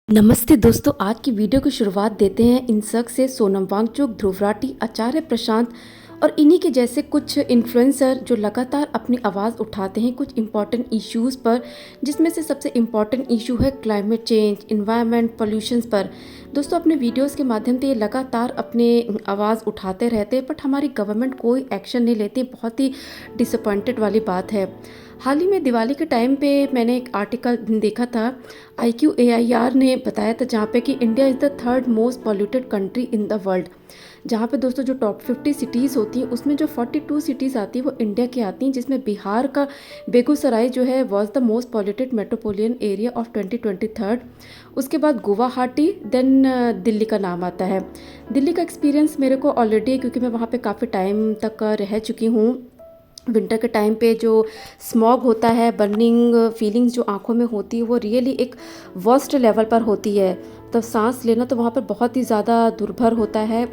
नमस्ते दोस्तों, आज की वीडियो की शुरुआत देते हैं इंसक से। सोनम वांगचुक, ध्रुव राठी, आचार्य प्रशांत और इन्हीं के जैसे कुछ इन्फ्लुएंसर जो लगातार अपनी आवाज़ उठाते हैं कुछ इम्पॉर्टेंट इश्यूज़ पर, जिसमें से सबसे इम्पॉर्टेंट इशू है क्लाइमेट चेंज, इन्वायरमेंट, पॉल्यूशंस पर। दोस्तों, अपने वीडियोस के माध्यम से ये लगातार अपने आवाज़ उठाते रहते हैं, बट हमारी गवर्नमेंट कोई एक्शन नहीं लेती। बहुत ही डिसअपॉइंटेड वाली बात है। हाल ही में दिवाली के टाइम पे मैंने एक आर्टिकल देखा था, IQAIR ने बताया था, जहाँ पे कि India is the third most polluted country in the world. जहाँ पे दोस्तों जो टॉप 50 सिटीज़ होती हैं उसमें जो 42 सिटीज़ आती हैं वो इंडिया की आती हैं, जिसमें बिहार का बेगूसराय जो है was the most polluted metropolitan area of 2023। उसके बाद गुवाहाटी, देन दिल्ली का नाम आता है। दिल्ली का एक्सपीरियंस मेरे को ऑलरेडी है, क्योंकि मैं वहाँ पे काफ़ी टाइम तक रह चुकी हूँ। विंटर के टाइम पे जो स्मॉग होता है, बर्निंग फीलिंग्स जो आंखों में होती है, वो रियली एक वर्स्ट लेवल पर होती है। तो सांस लेना तो वहाँ पर बहुत ही ज़्यादा दुर्भर होता है।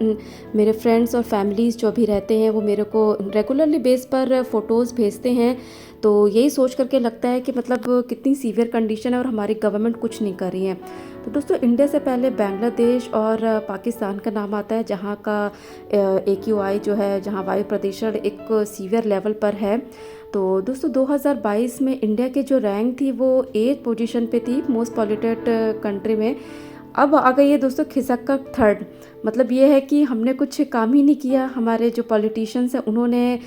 मेरे फ्रेंड्स और फैमिलीज़ जो भी रहते हैं वो मेरे को रेगुलरली बेस पर फ़ोटोज़ भेजते हैं। तो यही सोच करके लगता है कि मतलब कितनी सीवियर कंडीशन है और हमारी गवर्नमेंट कुछ नहीं कर रही है। तो दोस्तों, इंडिया से पहले बांग्लादेश और पाकिस्तान का नाम आता है, जहाँ का AQI जो है, जहाँ वायु प्रदूषण एक सीवियर लेवल पर है। तो दोस्तों, 2022 में इंडिया के जो रैंक थी वो 8 पोजीशन पे थी मोस्ट पॉल्यूटेड कंट्री में। अब आ गई है दोस्तों खिसक कर थर्ड। मतलब ये है कि हमने कुछ काम ही नहीं किया, हमारे जो पॉलिटिशियंस हैं उन्होंने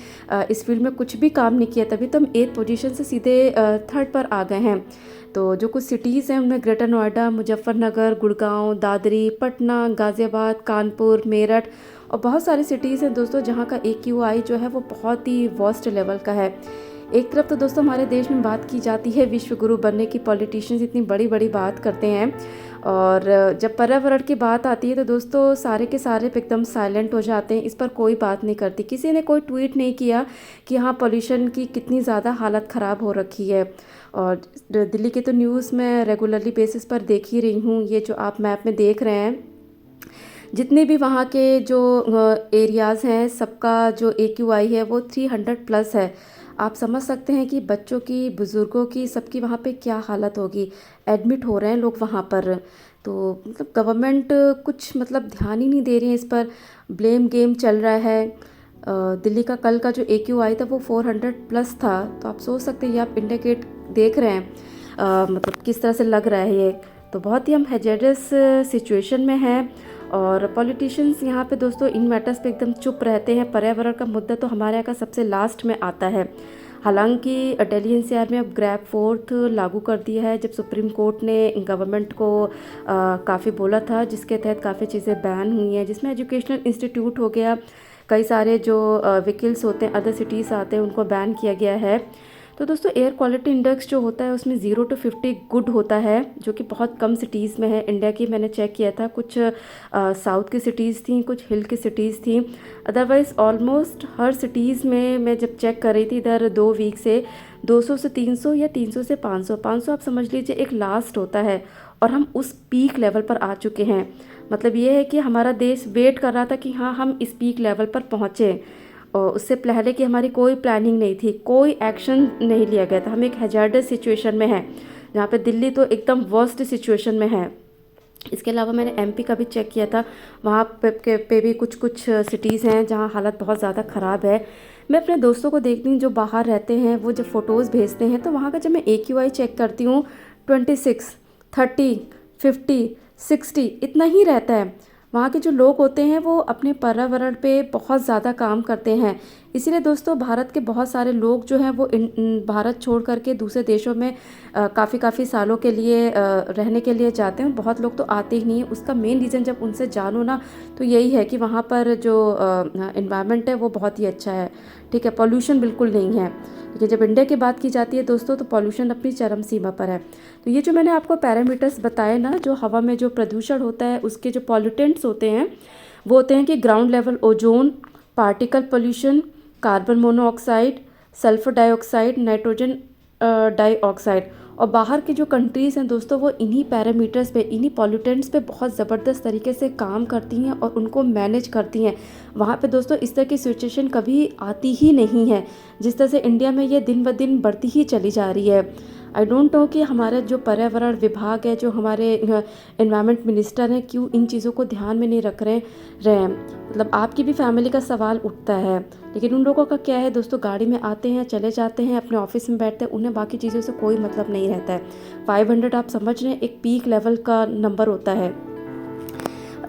इस फील्ड में कुछ भी काम नहीं किया, तभी तो हम 8 पोजीशन से सीधे थर्ड पर आ गए हैं। तो जो कुछ सिटीज़ हैं उनमें ग्रेटर नोएडा, मुजफ्फरनगर, गुड़गांव, दादरी, पटना, गाज़ियाबाद, कानपुर, मेरठ और बहुत सारी सिटीज़ हैं दोस्तों, जहाँ का AQI जो है वो बहुत ही वर्स्ट लेवल का है। एक तरफ तो दोस्तों हमारे देश में बात की जाती है विश्व गुरु बनने की, पॉलिटिशियंस इतनी बड़ी बड़ी बात करते हैं, और जब पर्यावरण की बात आती है तो दोस्तों सारे के सारे एकदम साइलेंट हो जाते हैं। इस पर कोई बात नहीं करती, किसी ने कोई ट्वीट नहीं किया कि हाँ पॉल्यूशन की कितनी ज़्यादा हालत ख़राब हो रखी है। और दिल्ली के तो न्यूज़ मैं रेगुलरली बेसिस पर देख ही रही हूँ। ये जो आप मैप में देख रहे हैं, जितने भी वहाँ के जो एरियाज़ हैं, सबका जो AQI है वो 300 प्लस है। आप समझ सकते हैं कि बच्चों की, बुज़ुर्गों की, सबकी वहाँ पे क्या हालत होगी। एडमिट हो रहे हैं लोग वहाँ पर। तो मतलब गवर्नमेंट कुछ मतलब ध्यान ही नहीं दे रही है इस पर, ब्लेम गेम चल रहा है। दिल्ली का कल का जो AQI था वो 400 प्लस था। तो आप सोच सकते हैं, ये आप इंडिकेट देख रहे हैं मतलब किस तरह से लग रहा है ये। तो बहुत ही हम हैजर्डस सिचुएशन में हैं। और पॉलिटिशियंस यहाँ पे दोस्तों इन मैटर्स पे एकदम चुप रहते हैं। पर्यावरण का मुद्दा तो हमारे यहाँ का सबसे लास्ट में आता है। हालांकि दिल्ली NCR में अब ग्रैब फोर्थ लागू कर दिया है, जब सुप्रीम कोर्ट ने गवर्नमेंट को काफ़ी बोला था, जिसके तहत काफ़ी चीज़ें बैन हुई हैं, जिसमें एजुकेशनल इंस्टीट्यूट हो गया, कई सारे जो व्हीकल्स होते हैं अदर सिटीज़ आते हैं उनको बैन किया गया है। तो दोस्तों, एयर क्वालिटी इंडेक्स जो होता है उसमें 0 to 50 गुड होता है, जो कि बहुत कम सिटीज़ में है। इंडिया की मैंने चेक किया था, कुछ साउथ की सिटीज़ थी, कुछ हिल की सिटीज़ थी। अदरवाइज़ ऑलमोस्ट हर सिटीज़ में मैं जब चेक कर रही थी इधर 2 वीक से, 200 से 300 या 300 से 500, 500 आप समझ लीजिए एक लास्ट होता है। और हम उस पीक लेवल पर आ चुके हैं। मतलब ये है कि हमारा देश वेट कर रहा था कि हाँ हम इस पीक लेवल पर पहुँचें, और उससे पहले की हमारी कोई प्लानिंग नहीं थी, कोई एक्शन नहीं लिया गया था। हम एक हैजार्डस सिचुएशन में हैं, जहाँ पे दिल्ली तो एकदम वर्स्ट सिचुएशन में है। इसके अलावा मैंने MP का भी चेक किया था, वहाँ पे भी कुछ कुछ सिटीज़ हैं जहाँ हालत बहुत ज़्यादा ख़राब है। मैं अपने दोस्तों को देखती हूँ जो बाहर रहते हैं, वो जब फ़ोटोज़ भेजते हैं तो वहाँ का जब मैं AQI चेक करती हूँ 26, 30, 50, 60 इतना ही रहता है। वहाँ के जो लोग होते हैं वो अपने पर्यावरण पे बहुत ज़्यादा काम करते हैं। इसीलिए दोस्तों भारत के बहुत सारे लोग जो हैं वो भारत छोड़ करके दूसरे देशों में काफ़ी सालों के लिए रहने के लिए जाते हैं। बहुत लोग तो आते ही नहीं हैं। उसका मेन रीज़न जब उनसे जानो ना, तो यही है कि वहाँ पर जो इन्वायरमेंट है वो बहुत ही अच्छा है, ठीक है, पॉल्यूशन बिल्कुल नहीं है। लेकिन जब इंडिया की बात की जाती है दोस्तों, तो पॉल्यूशन अपनी चरम सीमा पर है। तो ये जो मैंने आपको पैरामीटर्स बताए ना, जो हवा में जो प्रदूषण होता है उसके जो पॉल्यूटेंट्स होते हैं वो होते हैं कि ground level ozone, particle pollution, carbon monoxide, sulphur dioxide, nitrogen dioxide. और बाहर की जो कंट्रीज़ हैं दोस्तों, वो इन्हीं पैरामीटर्स पे, इन्हीं पॉल्यूटेंट्स पे बहुत ज़बरदस्त तरीके से काम करती हैं और उनको मैनेज करती हैं। वहाँ पे दोस्तों इस तरह की सिचुएशन कभी आती ही नहीं है, जिस तरह से इंडिया में ये दिन ब दिन बढ़ती ही चली जा रही है। आई डोंट नो कि हमारे जो पर्यावरण विभाग है, जो हमारे एनवायरनमेंट मिनिस्टर हैं, क्यों इन चीज़ों को ध्यान में नहीं रख रहे हैं। मतलब आपकी भी फैमिली का सवाल उठता है, लेकिन उन लोगों का क्या है दोस्तों, गाड़ी में आते हैं, चले जाते हैं, अपने ऑफिस में बैठते हैं, उन्हें बाकी चीज़ों से कोई मतलब नहीं रहता है। 500 आप समझ रहे हैं, एक पीक लेवल का नंबर होता है।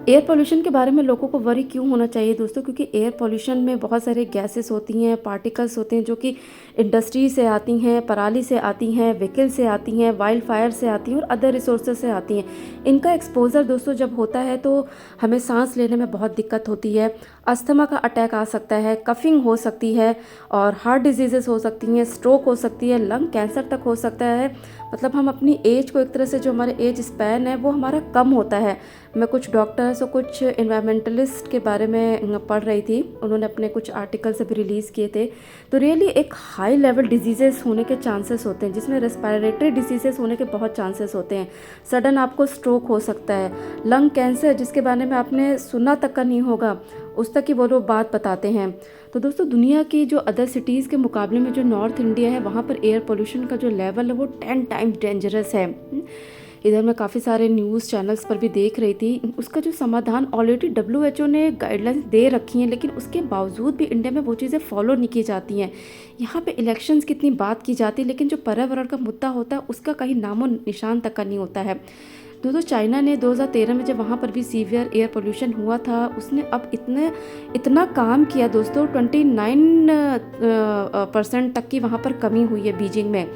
एयर पोल्यूशन के बारे में लोगों को वरी क्यों होना चाहिए दोस्तों, क्योंकि एयर पोल्यूशन में बहुत सारे गैसेस होती हैं, पार्टिकल्स होते हैं, जो कि इंडस्ट्री से आती हैं, पराली से आती हैं, व्हीकल से आती हैं, वाइल्ड फायर से आती हैं और अदर रिसोर्सेज से आती हैं। इनका एक्सपोजर दोस्तों जब होता है तो हमें सांस लेने में बहुत दिक्कत होती है, अस्थमा का अटैक आ सकता है, कफिंग हो सकती है और हार्ट डिजीज़ेस हो सकती हैं, स्ट्रोक हो सकती है, लंग कैंसर तक हो सकता है। मतलब हम अपनी एज को, एक तरह से जो हमारे एज स्पैन है वो हमारा कम होता है। मैं कुछ डॉक्टर्स और कुछ एनवायरमेंटलिस्ट के बारे में पढ़ रही थी, उन्होंने अपने कुछ आर्टिकल्स भी रिलीज़ किए थे। तो रियली एक हाई लेवल डिजीज़ेस होने के चांसेस होते हैं, जिसमें रेस्पिरेटरी डिजीज़ेस होने के बहुत चांसेस होते हैं। सडन आपको स्ट्रोक हो सकता है, लंग कैंसर जिसके बारे में आपने सुना तक का नहीं होगा, उस तक की वो लोग बात बताते हैं। तो दोस्तों दुनिया की जो अदर सिटीज़ के मुकाबले में जो नॉर्थ इंडिया है, वहाँ पर एयर पोल्यूशन का जो लेवल है वो 10 टाइम्स डेंजरस है। इधर मैं काफ़ी सारे न्यूज़ चैनल्स पर भी देख रही थी, उसका जो समाधान ऑलरेडी WHO ने गाइडलाइंस दे रखी हैं, लेकिन उसके बावजूद भी इंडिया में वो चीज़ें फॉलो नहीं की जाती हैं। यहाँ पे इलेक्शंस कितनी बात की जाती है, लेकिन जो पर्यावरण का मुद्दा होता है उसका कहीं नामो निशान तक का नहीं होता है। दोस्तों चाइना ने 2013 में जब वहाँ पर भी सीवियर एयर पोल्यूशन हुआ था, उसने अब इतना काम किया दोस्तों, 29% तक की वहाँ पर कमी हुई है बीजिंग में।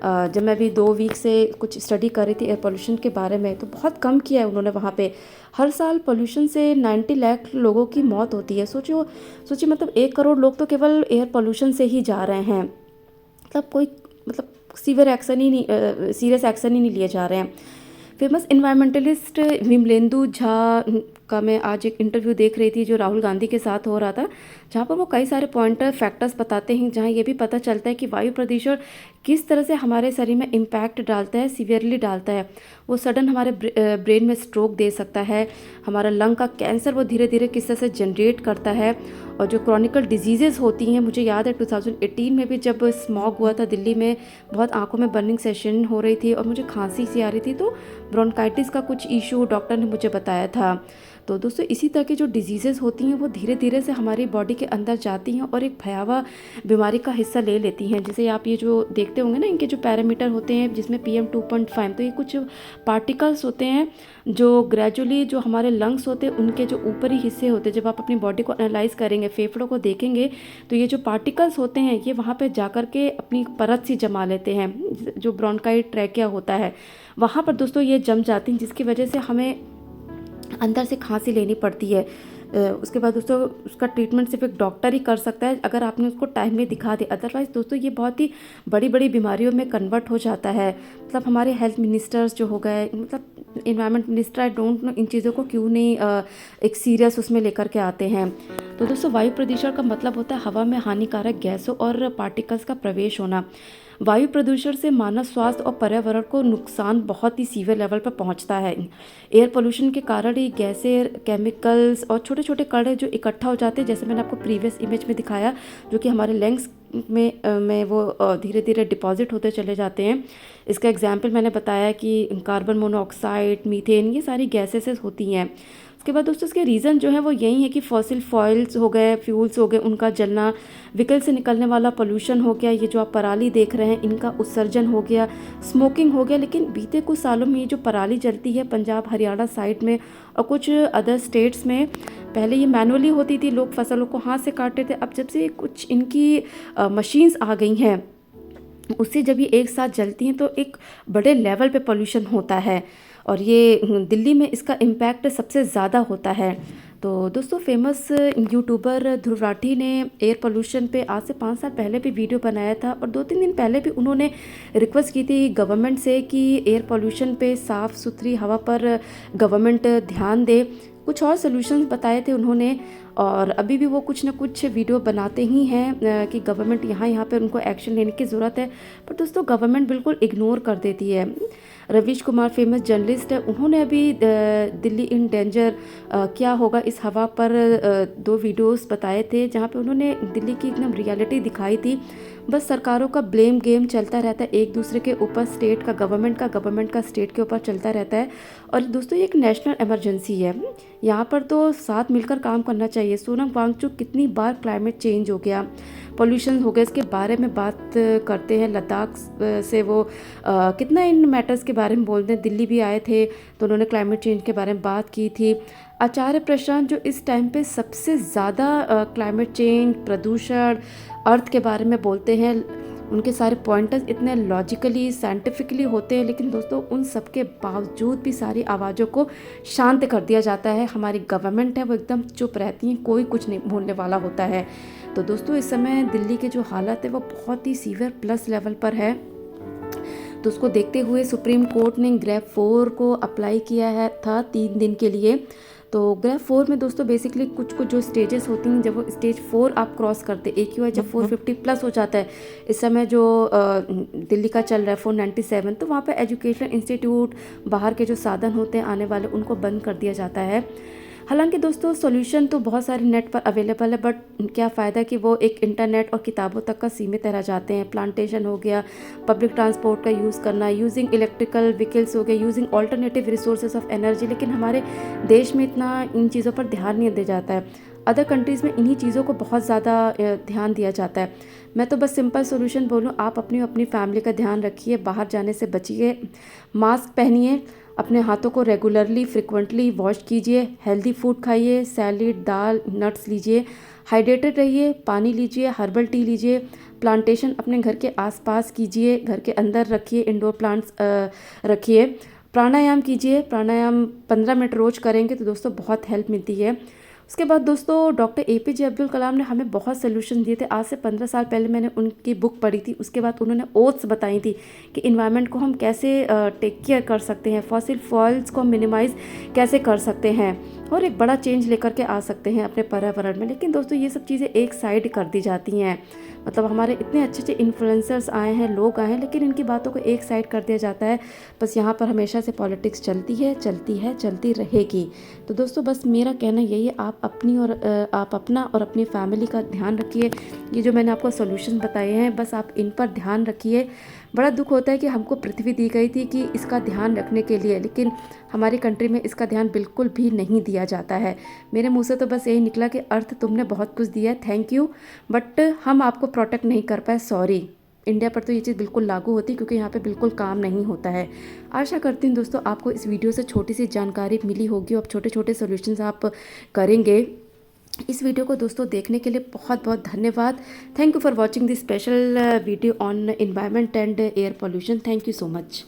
जब मैं अभी 2 वीक से कुछ स्टडी कर रही थी एयर पोल्यूशन के बारे में, तो बहुत कम किया है उन्होंने वहाँ पे। हर साल पोल्यूशन से 90 लाख लोगों की मौत होती है। सोचिए मतलब 1 करोड़ लोग तो केवल एयर पोल्यूशन से ही जा रहे हैं। मतलब सीरियस एक्शन ही नहीं लिए जा रहे हैं। फेमस इन्वायरमेंटलिस्ट विमलेंदु झा का मैं आज एक इंटरव्यू देख रही थी जो राहुल गांधी के साथ हो रहा था, जहाँ पर वो कई सारे पॉइंटर फैक्टर्स बताते हैं, जहाँ ये भी पता चलता है कि वायु प्रदूषण किस तरह से हमारे शरीर में इम्पैक्ट डालता है, सीवियरली डालता है। वो सडन हमारे ब्रेन में स्ट्रोक दे सकता है, हमारा लंग का कैंसर वो धीरे धीरे किस तरह से जनरेट करता है। और जो क्रॉनिकल डिजीज़ेज़ होती हैं, मुझे याद है 2018 में भी जब स्मॉग हुआ था दिल्ली में, बहुत आंखों में बर्निंग सेशन हो रही थी और मुझे खांसी सी आ रही थी, तो ब्रोंकाइटिस का कुछ इशू डॉक्टर ने मुझे बताया था। तो दोस्तों इसी तरह की जो डिजीज़ेज़ होती हैं वो धीरे धीरे से हमारी बॉडी के अंदर जाती हैं और एक भयावह बीमारी का हिस्सा ले लेती हैं। जैसे आप ये जो देखते होंगे ना, इनके जो पैरामीटर होते हैं जिसमें PM 2.5, तो ये कुछ पार्टिकल्स होते हैं जो ग्रेजुअली जो हमारे लंग्स होते हैं उनके जो ऊपरी हिस्से होते हैं, जब आप अपनी बॉडी को एनालाइज करेंगे, फेफड़ों को देखेंगे, तो ये जो पार्टिकल्स होते हैं ये वहाँ पे जाकर के अपनी परत सी जमा लेते हैं, जो ब्रोंकाई ट्रैकिया होता है वहाँ पर दोस्तों ये जम जाती हैं, जिसकी वजह से हमें अंदर से खांसी लेनी पड़ती है। उसके बाद दोस्तों उसका ट्रीटमेंट सिर्फ एक डॉक्टर ही कर सकता है, अगर आपने उसको टाइम में दिखा दिया। अदरवाइज़ दोस्तों ये बहुत ही बड़ी बड़ी बीमारियों में कन्वर्ट हो जाता है। मतलब हमारे हेल्थ मिनिस्टर्स जो हो गए, मतलब environment minister, I don't know इन चीज़ों को क्यों नहीं एक सीरियस उसमें लेकर के आते हैं। तो दोस्तों वायु प्रदूषण का मतलब होता है हवा में हानिकारक गैसों और पार्टिकल्स का प्रवेश होना। वायु प्रदूषण से मानव स्वास्थ्य और पर्यावरण को नुकसान बहुत ही सीवियर लेवल पर पहुंचता है। एयर पोल्यूशन के कारण ही गैसें, केमिकल्स और छोटे छोटे कण जो इकट्ठा हो जाते हैं, जैसे मैंने आपको प्रीवियस इमेज में दिखाया, जो कि हमारे लंग्स में वो धीरे धीरे डिपॉजिट होते चले जाते हैं। इसका एग्जाम्पल मैंने बताया कि कार्बन मोनोऑक्साइड, मीथेन, ये सारी गैसेस होती हैं। उसके बाद दोस्तों इसके रीज़न जो है वो यही है कि फॉसिल फॉइल्स हो गए, फ्यूल्स हो गए, उनका जलना, व्हीकल से निकलने वाला पोल्यूशन हो गया, ये जो आप पराली देख रहे हैं इनका उत्सर्जन हो गया, स्मोकिंग हो गया। लेकिन बीते कुछ सालों में ये जो पराली जलती है पंजाब हरियाणा साइड में और कुछ अदर स्टेट्स में, पहले ये मैनुअली होती थी, लोग फसलों को हाथ से काटते थे। अब जब से कुछ इनकी मशीन्स आ गई हैं, उससे जब ये एक साथ जलती हैं तो एक बड़े लेवल पे पोल्यूशन होता है और ये दिल्ली में इसका इम्पैक्ट सबसे ज़्यादा होता है। तो दोस्तों फेमस यूट्यूबर ध्रुव राठी ने एयर पोल्यूशन पे आज से 5 साल पहले भी वीडियो बनाया था और 2-3 दिन पहले भी उन्होंने रिक्वेस्ट की थी गवर्नमेंट से कि एयर पोल्यूशन पे, साफ़ सुथरी हवा पर गवर्नमेंट ध्यान दे। कुछ और सॉल्यूशंस बताए थे उन्होंने और अभी भी वो कुछ ना कुछ वीडियो बनाते ही हैं कि गवर्नमेंट यहाँ पे उनको एक्शन लेने की ज़रूरत है, पर दोस्तों गवर्नमेंट बिल्कुल इग्नोर कर देती है। रवीश कुमार फेमस जर्नलिस्ट है, उन्होंने अभी दिल्ली इन डेंजर क्या होगा इस हवा पर 2 वीडियोस बताए थे, जहाँ पे उन्होंने दिल्ली की एकदम रियलिटी दिखाई थी। बस सरकारों का ब्लेम गेम चलता रहता है एक दूसरे के ऊपर, स्टेट का गवर्नमेंट का स्टेट के ऊपर चलता रहता है। और दोस्तों ये एक नेशनल इमरजेंसी है, यहाँ पर तो साथ मिलकर काम करना चाहिए। सोनम वांगचुक कितनी बार क्लाइमेट चेंज हो गया, पोल्यूशन हो गया, इसके बारे में बात करते हैं। लद्दाख से वो कितना इन मैटर्स के बारे में बोलते हैं। दिल्ली भी आए थे तो उन्होंने क्लाइमेट चेंज के बारे में बात की थी। आचार्य प्रशांत जो इस टाइम पे सबसे ज़्यादा क्लाइमेट चेंज, प्रदूषण, अर्थ के बारे में बोलते हैं, उनके सारे पॉइंटर्स इतने लॉजिकली साइंटिफिकली होते हैं, लेकिन दोस्तों उन सब के बावजूद भी सारी आवाज़ों को शांत कर दिया जाता है। हमारी गवर्नमेंट है वो एकदम चुप रहती है, कोई कुछ नहीं बोलने वाला होता है। तो दोस्तों इस समय दिल्ली के जो हालत है वो बहुत ही सीवियर प्लस लेवल पर है। तो उसको देखते हुए सुप्रीम कोर्ट ने ग्रेड 4 को अप्लाई किया है था 3 दिन के लिए। तो ग्रेड 4 में दोस्तों बेसिकली कुछ कुछ जो स्टेजेस होती हैं, जब वो स्टेज 4 आप क्रॉस करते, एक ही है जब 450 प्लस हो जाता है, इस समय जो दिल्ली का चल रहा है 497, तो वहाँ पे एजुकेशन इंस्टीट्यूट, बाहर के जो साधन होते हैं आने वाले, उनको बंद कर दिया जाता है। हालांकि दोस्तों सॉल्यूशन तो बहुत सारे नेट पर अवेलेबल है, बट क्या फ़ायदा कि वो एक इंटरनेट और किताबों तक का सीमित रह जाते हैं। प्लांटेशन हो गया, पब्लिक ट्रांसपोर्ट का यूज़ करना, यूजिंग इलेक्ट्रिकल व्हीकल्स हो गए, using alternative resources of energy, लेकिन हमारे देश में इतना इन चीज़ों पर ध्यान नहीं दिया जाता है। अदर कंट्रीज़ में इन्हीं चीज़ों को बहुत ज़्यादा ध्यान दिया जाता है। मैं तो बस सिंपल सॉल्यूशन बोलूँ, आप अपनी फैमिली का ध्यान रखिए, बाहर जाने से बचिए, मास्क पहनिए, अपने हाथों को रेगुलरली फ्रिक्वेंटली वॉश कीजिए, हेल्दी फूड खाइए, सैलिड, दाल, नट्स लीजिए, हाइड्रेटेड रहिए, पानी लीजिए, हर्बल टी लीजिए, प्लांटेशन अपने घर के आसपास कीजिए, घर के अंदर रखिए, इंडोर प्लांट्स रखिए, प्राणायाम कीजिए। प्राणायाम 15 मिनट रोज़ करेंगे तो दोस्तों बहुत हेल्प मिलती है। उसके बाद दोस्तों डॉक्टर APJ अब्दुल कलाम ने हमें बहुत सोल्यूशन दिए थे। आज से 15 साल पहले मैंने उनकी बुक पढ़ी थी, उसके बाद उन्होंने ओथ्स बताई थी कि इन्वायरमेंट को हम कैसे टेक केयर कर सकते हैं, फॉसिल फ्यूल्स को मिनिमाइज़ कैसे कर सकते हैं और एक बड़ा चेंज लेकर के आ सकते हैं अपने पर्यावरण में। लेकिन दोस्तों ये सब चीज़ें एक साइड कर दी जाती हैं, मतलब हमारे इतने अच्छे अच्छे इन्फ्लुएंसर्स आए हैं, लोग आए हैं, लेकिन इनकी बातों को एक साइड कर दिया जाता है। बस यहाँ पर हमेशा से पॉलिटिक्स चलती है, चलती है, चलती रहेगी। तो दोस्तों बस मेरा कहना यही है, आप अपना और अपनी फैमिली का ध्यान रखिए। ये जो मैंने आपको सॉल्यूशन बताए हैं, बस आप इन पर ध्यान रखिए। बड़ा दुख होता है कि हमको पृथ्वी दी गई थी कि इसका ध्यान रखने के लिए, लेकिन हमारी कंट्री में इसका ध्यान बिल्कुल भी नहीं दिया जाता है। मेरे मुंह से तो बस यही निकला कि अर्थ तुमने बहुत कुछ दिया है, थैंक यू, बट हम आपको प्रोटेक्ट नहीं कर पाए, सॉरी। इंडिया पर तो ये चीज़ बिल्कुल लागू होती, क्योंकि यहाँ पे बिल्कुल काम नहीं होता है। आशा करती हूँ दोस्तों आपको इस वीडियो से छोटी सी जानकारी मिली होगी और छोटे छोटे सॉल्यूशंस आप करेंगे। इस वीडियो को दोस्तों देखने के लिए बहुत बहुत धन्यवाद। Thank you for watching this special video on environment and air pollution. Thank you so much.